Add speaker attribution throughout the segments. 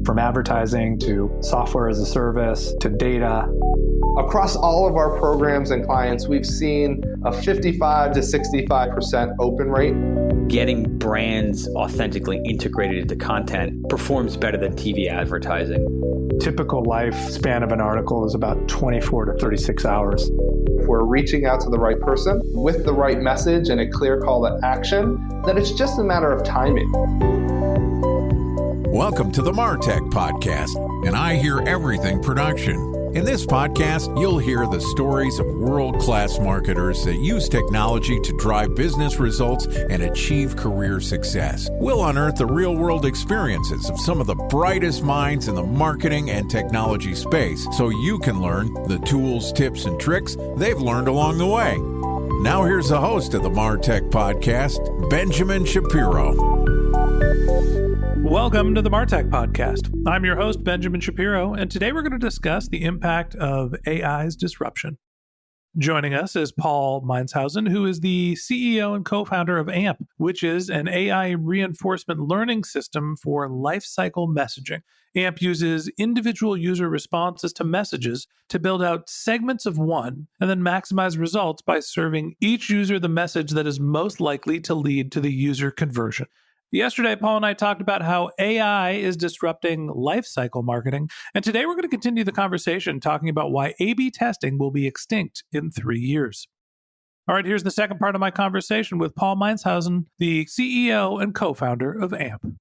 Speaker 1: From advertising to software as a service to data.
Speaker 2: Across all of our programs and clients, we've seen a 55 to 65% open rate.
Speaker 3: Getting brands authentically integrated into content performs better than TV advertising.
Speaker 1: Typical lifespan of an article is about 24 to 36 hours.
Speaker 2: If we're reaching out to the right person with the right message and a clear call to action, then it's just a matter of timing.
Speaker 4: Welcome to the MarTech Podcast, and I Hear Everything production. In this podcast, you'll hear the stories of world-class marketers that use technology to drive business results and achieve career success. We'll unearth the real-world experiences of some of the brightest minds in the marketing and technology space so you can learn the tools, tips, and tricks they've learned along the way. Now here's the host of the MarTech Podcast, Benjamin Shapiro.
Speaker 5: Welcome to the MarTech Podcast. I'm your host, Benjamin Shapiro, and today we're going to discuss the impact of AI's disruption. Joining us is Paul Meinshausen, who is the CEO and co-founder of Aampe, which is an AI reinforcement learning system for lifecycle messaging. Aampe uses individual user responses to messages to build out segments of one and then maximize results by serving each user the message that is most likely to lead to the user conversion. Yesterday, Paul and I talked about how AI is disrupting lifecycle marketing, and today we're going to continue the conversation talking about why A/B testing will be extinct in 3 years. All right, here's the second part of my conversation with Paul Meinshausen, the CEO and co-founder of Aampe.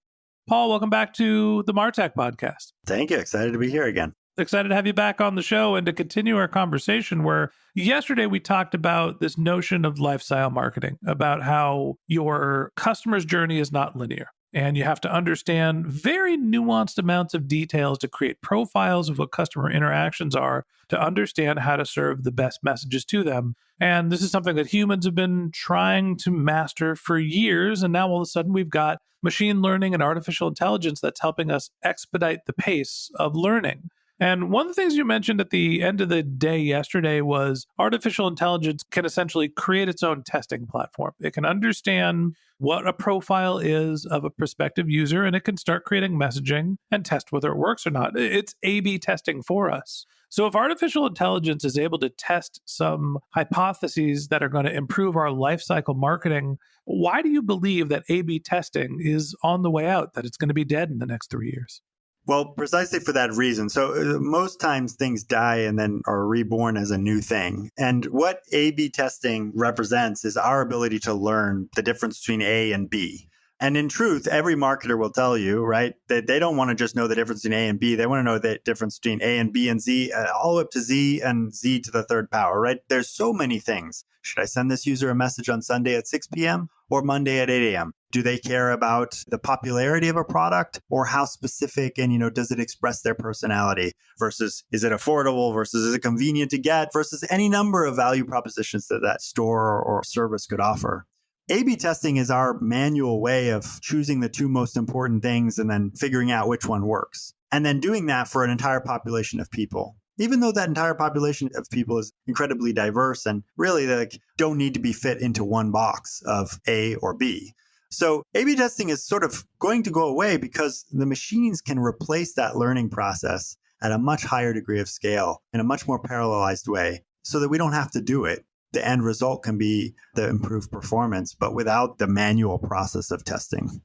Speaker 5: Paul, welcome back to the MarTech Podcast.
Speaker 6: Thank you. Excited to be here again.
Speaker 5: Excited to have you back on the show and to continue our conversation where yesterday we talked about this notion of lifestyle marketing, about how your customer's journey is not linear. And you have to understand very nuanced amounts of details to create profiles of what customer interactions are to understand how to serve the best messages to them. And this is something that humans have been trying to master for years. And now all of a sudden we've got machine learning and artificial intelligence that's helping us expedite the pace of learning. And one of the things you mentioned at the end of the day yesterday was artificial intelligence can essentially create its own testing platform. It can understand what a profile is of a prospective user, and it can start creating messaging and test whether it works or not. It's A/B testing for us. So if artificial intelligence is able to test some hypotheses that are going to improve our lifecycle marketing, why do you believe that A/B testing is on the way out, that it's going to be dead in the next 3 years?
Speaker 6: Well, precisely for that reason. So most times things die and then are reborn as a new thing. And what A/B testing represents is our ability to learn the difference between A and B. And in truth, every marketer will tell you, right, that they don't want to just know the difference between A and B. They want to know the difference between A and B and Z, all the way up to Z and Z to the third power, right? There's so many things. Should I send this user a message on Sunday at 6 p.m. or Monday at 8 a.m.? Do they care about the popularity of a product or how specific and, does it express their personality versus is it affordable versus is it convenient to get versus any number of value propositions that that store or service could offer? A/B testing is our manual way of choosing the two most important things and then figuring out which one works. And then doing that for an entire population of people. Even though that entire population of people is incredibly diverse and really don't need to be fit into one box of A or B. So A/B testing is sort of going to go away because the machines can replace that learning process at a much higher degree of scale in a much more parallelized way so that we don't have to do it. The end result can be the improved performance, but without the manual process of testing.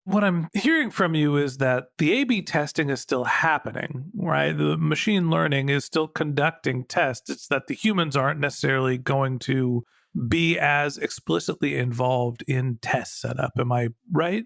Speaker 5: What I'm hearing from you is that the A/B testing is still happening, right? The machine learning is still conducting tests. It's that the humans aren't necessarily going to be as explicitly involved in test setup. Am I right?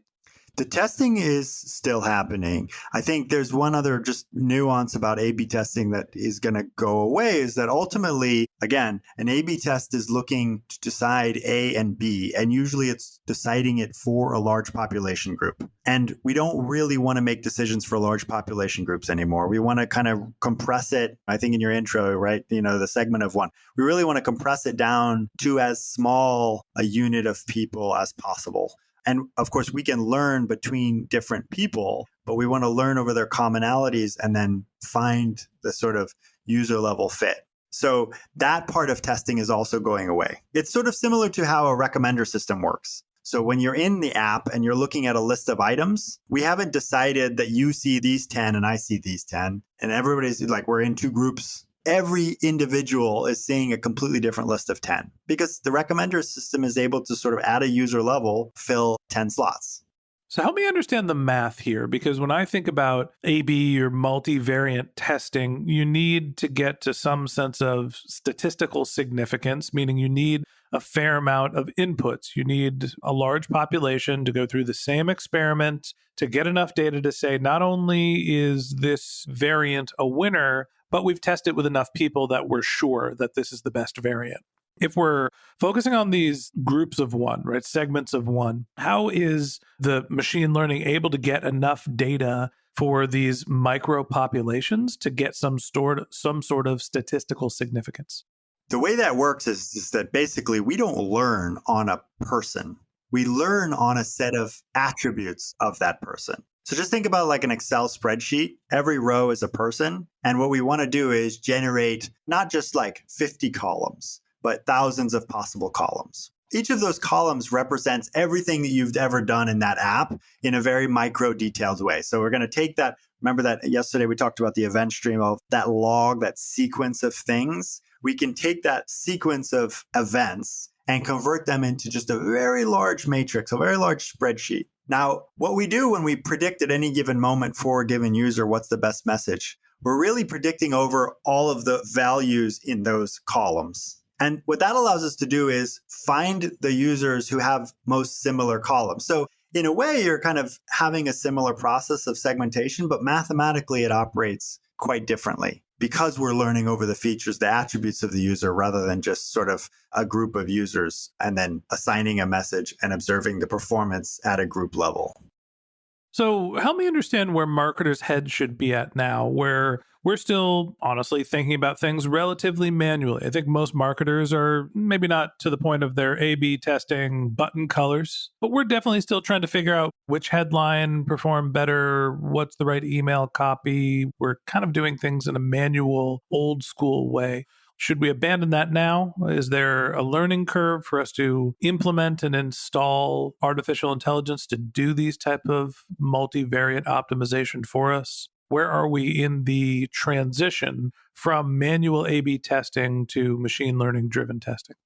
Speaker 6: The testing is still happening. I think there's one other just nuance about A/B testing that is going to go away is that ultimately, again, an A/B test is looking to decide A and B, and usually it's deciding it for a large population group. And we don't really want to make decisions for large population groups anymore. We want to kind of compress it. I think in your intro, right, the segment of one, we really want to compress it down to as small a unit of people as possible. And of course, we can learn between different people, but we want to learn over their commonalities and then find the sort of user level fit. So that part of testing is also going away. It's sort of similar to how a recommender system works. So when you're in the app and you're looking at a list of items, we haven't decided that you see these 10 and I see these 10. And everybody's like, we're in two groups. Every individual is seeing a completely different list of 10 because the recommender system is able to sort of at a user level fill 10 slots.
Speaker 5: So help me understand the math here, because when I think about A/B or multivariate testing, you need to get to some sense of statistical significance, meaning you need a fair amount of inputs. You need a large population to go through the same experiment to get enough data to say, not only is this variant a winner, but we've tested with enough people that we're sure that this is the best variant. If we're focusing on these groups of one, right, segments of one, how is the machine learning able to get enough data for these micro populations to get some sort of statistical significance?
Speaker 6: The way that works is that basically we don't learn on a person. We learn on a set of attributes of that person. So just think about like an Excel spreadsheet. Every row is a person. And what we want to do is generate not just like 50 columns, but thousands of possible columns. Each of those columns represents everything that you've ever done in that app in a very micro detailed way. So we're going to take that. Remember that yesterday we talked about the event stream of that log, that sequence of things. We can take that sequence of events and convert them into just a very large matrix, a very large spreadsheet. Now, what we do when we predict at any given moment for a given user what's the best message, we're really predicting over all of the values in those columns. And what that allows us to do is find the users who have most similar columns. So in a way, you're kind of having a similar process of segmentation, but mathematically it operates quite differently because we're learning over the features, the attributes of the user, rather than just sort of a group of users and then assigning a message and observing the performance at a group level.
Speaker 5: So help me understand where marketers' heads should be at now, where we're still honestly thinking about things relatively manually. I think most marketers are maybe not to the point of their A/B testing button colors, but we're definitely still trying to figure out which headline performed better, what's the right email copy. We're kind of doing things in a manual, old school way. Should we abandon that now? Is there a learning curve for us to implement and install artificial intelligence to do these type of multivariate optimization for us? Where are we in the transition from manual A/B testing to machine learning driven testing?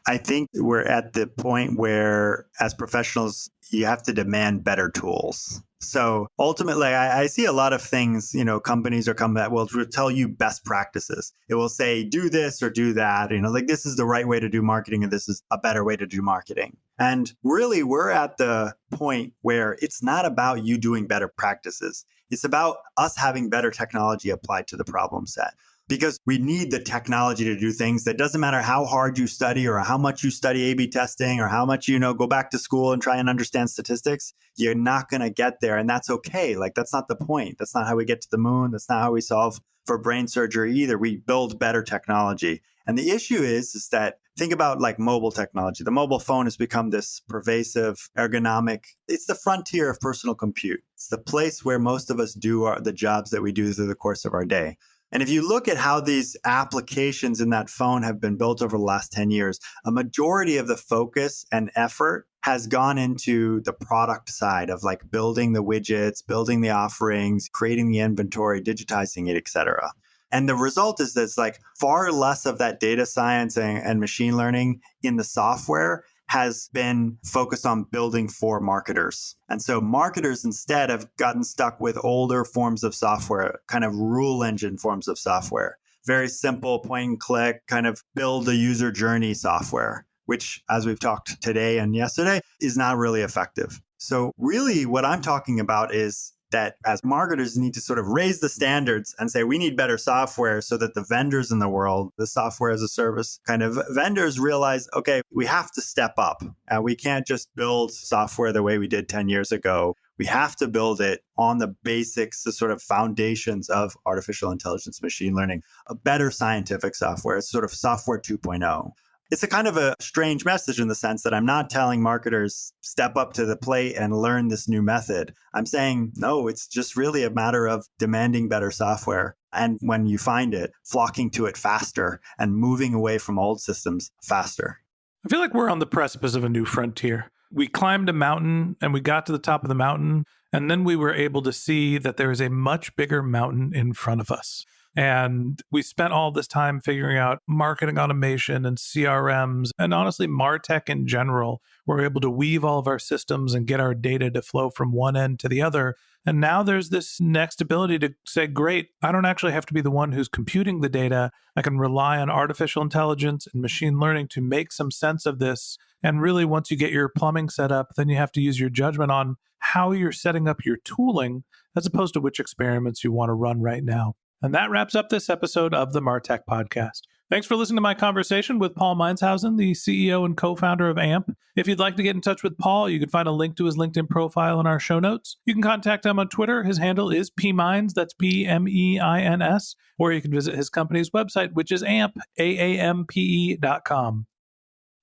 Speaker 6: I think we're at the point where, as professionals, you have to demand better tools. So ultimately, I see a lot of things, companies or that will tell you best practices. It will say, do this or do that. Like this is the right way to do marketing and this is a better way to do marketing. And really, we're at the point where it's not about you doing better practices. It's about us having better technology applied to the problem set. Because we need the technology to do things that doesn't matter how hard you study or how much you study A/B testing or how much, go back to school and try and understand statistics. You're not going to get there. And that's okay. Like, that's not the point. That's not how we get to the moon. That's not how we solve for brain surgery either. We build better technology. And the issue is that think about like mobile technology. The mobile phone has become this pervasive, ergonomic. It's the frontier of personal compute. It's the place where most of us do the jobs that we do through the course of our day. And if you look at how these applications in that phone have been built over the last 10 years, a majority of the focus and effort has gone into the product side of like building the widgets, building the offerings, creating the inventory, digitizing it, et cetera. And the result is there's like far less of that data science and machine learning in the software has been focused on building for marketers. And so marketers instead have gotten stuck with older forms of software, kind of rule engine forms of software. Very simple point and click, kind of build a user journey software, which as we've talked today and yesterday is not really effective. So really what I'm talking about is that as marketers need to sort of raise the standards and say, we need better software so that the vendors in the world, the software as a service kind of vendors realize, okay, we have to step up. We can't just build software the way we did 10 years ago. We have to build it on the basics, the sort of foundations of artificial intelligence, machine learning, a better scientific software. It's sort of software 2.0. It's a kind of a strange message in the sense that I'm not telling marketers step up to the plate and learn this new method. I'm saying, no, it's just really a matter of demanding better software. And when you find it, flocking to it faster and moving away from old systems faster.
Speaker 5: I feel like we're on the precipice of a new frontier. We climbed a mountain and we got to the top of the mountain, and then we were able to see that there is a much bigger mountain in front of us. And we spent all this time figuring out marketing automation and CRMs and honestly, MarTech in general. We're able to weave all of our systems and get our data to flow from one end to the other. And now there's this next ability to say, great, I don't actually have to be the one who's computing the data. I can rely on artificial intelligence and machine learning to make some sense of this. And really, once you get your plumbing set up, then you have to use your judgment on how you're setting up your tooling as opposed to which experiments you want to run right now. And that wraps up this episode of the MarTech Podcast. Thanks for listening to my conversation with Paul Meinshausen, the CEO and co-founder of Aampe. If you'd like to get in touch with Paul, you can find a link to his LinkedIn profile in our show notes. You can contact him on Twitter. His handle is pmines, that's PMEINS, or you can visit his company's website, which is Aampe, AAMPE.com.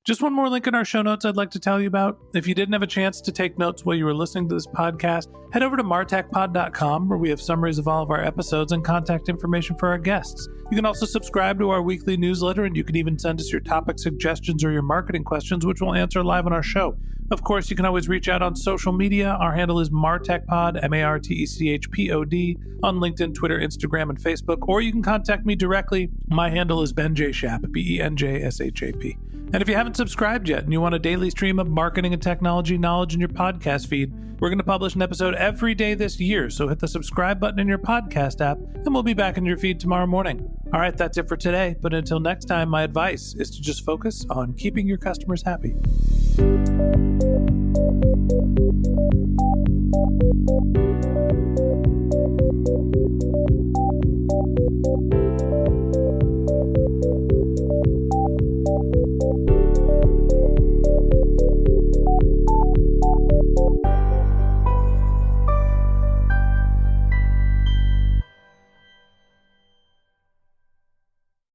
Speaker 5: Just one more link in our show notes I'd like to tell you about. If you didn't have a chance to take notes while you were listening to this podcast, head over to martechpod.com, where we have summaries of all of our episodes and contact information for our guests. You can also subscribe to our weekly newsletter, and you can even send us your topic suggestions or your marketing questions, which we'll answer live on our show. Of course, you can always reach out on social media. Our handle is MarTechPod, MarTechPod, on LinkedIn, Twitter, Instagram, and Facebook, or you can contact me directly. My handle is Ben J. Shap, BenJShap. And if you haven't subscribed yet and you want a daily stream of marketing and technology knowledge in your podcast feed, we're going to publish an episode every day this year, so hit the subscribe button in your podcast app, and we'll be back in your feed tomorrow morning. All right, that's it for today, but until next time, my advice is to just focus on keeping your customers happy.